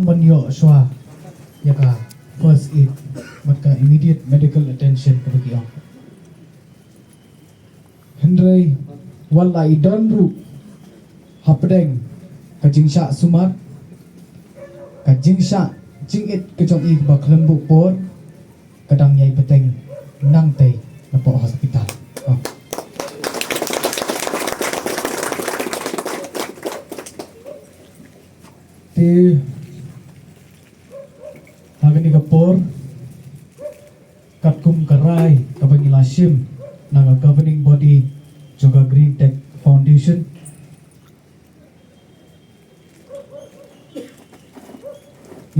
Banyo Shwa Yaka first aid maka immediate medical attention ke bagi ang Hendrai wala idon ru hapdeng kajingsha sumar kajingsha jingit kejong i ba kelembuk por kadang nyai beteng nang tei napo hospital ti hagani kapor katkum karai kabangi lashim naga governing body juga Green Tech Foundation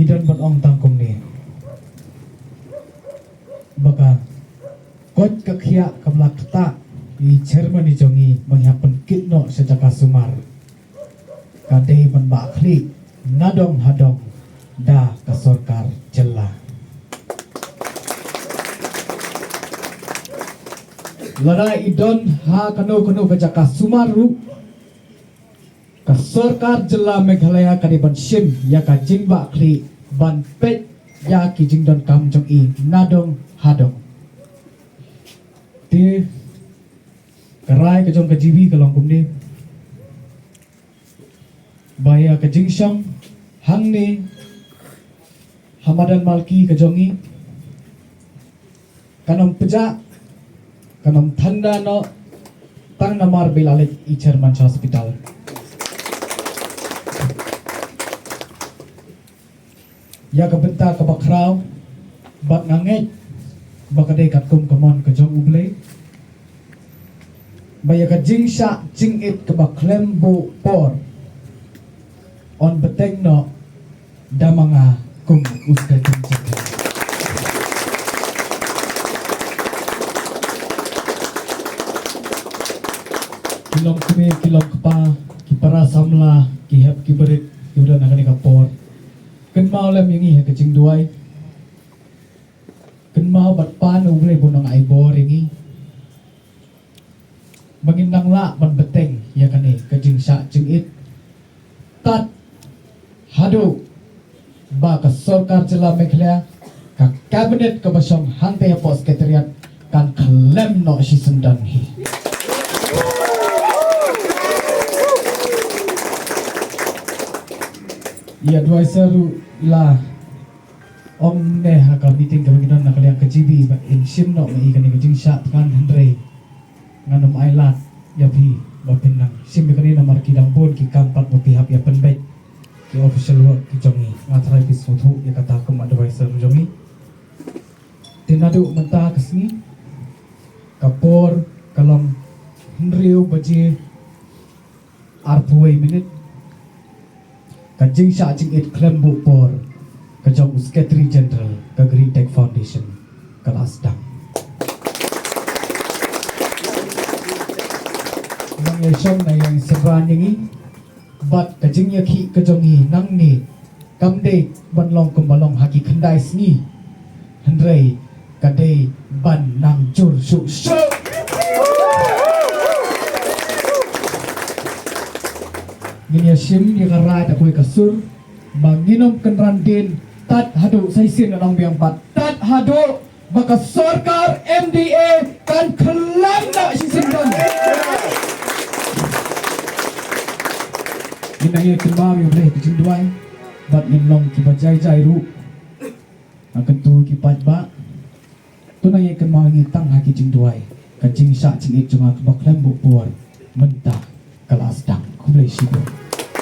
idan batong tangkum ni baka kot kakhiya kamlak ta i chairman ni jongi manghapan kitno sejaka sumar kadei ban bakli nadong hadong da ka sorkar jella lara idon ha kano ka jaka sumaru ka sorkar jella Meghalaya kadiban sim ya ka jingba kli ban pet ya ki jingdon kam jong i nadong hadong ti karai ka jong ka jibi ka longkum ni baya ka jingshang hang ni Hamadan Malki ka jongi kanom peja kanom tanda no tang namar bilalik i chairman hospital ya ka benta ka bakraw bat ngangej bakade katkum kamon ka jong ublay baya ka jingsha jingit ka baklembo por on beteng no damanga kum uskai tumcak kilom kume kilom kepa kipara samla kihep kiberit yudan nakani kapor ken mau lem yangi he kecing duai ken mau bat pan uble bonang ai bor yangi bangin nang la ban beteng ya kani kecing sa jingit tat hadu ba ka sorkar jela Meghalaya ka kabinet ka basong hante po sekretariat kan klem no si sendang hi ya advisor la om ne ha ka meeting ka gidan na kaliang ka GB ba in sim no mai ka ni jing sha kan Hendrai nganom ailat ya bi ba pinang sim ka ni na markidang bod ki kampat mo pihak ya penbait ki official work ki jongi ngatrai bis foto ya kata kum advisor jongi tinadu menta kesini kapor kalong Hendriu baji arpuai minute kajing sha jing it klembu por kajong secretary general ka Green Tech Foundation kelas dang nang yesong na yang seban yangi bat kajing yaki kajongi nang ni kamde banlong kumbalong haki khandai sni Hendrai kadei ban nang jur su su Gini sim ni karai tak koi kasur banginom kenrandin tat hadu saisin nang biang pat tat hadu baka sorkar MDA kan kelam nak sisimkan Inaya kembang yang boleh kecil duai bat minlong kibajai jairu akan tu kipat ba tu naya kembang yang tang haki jing duai kajing syak jing it cuma kebak lembuk puar mentah kelas dang ku boleh sibuk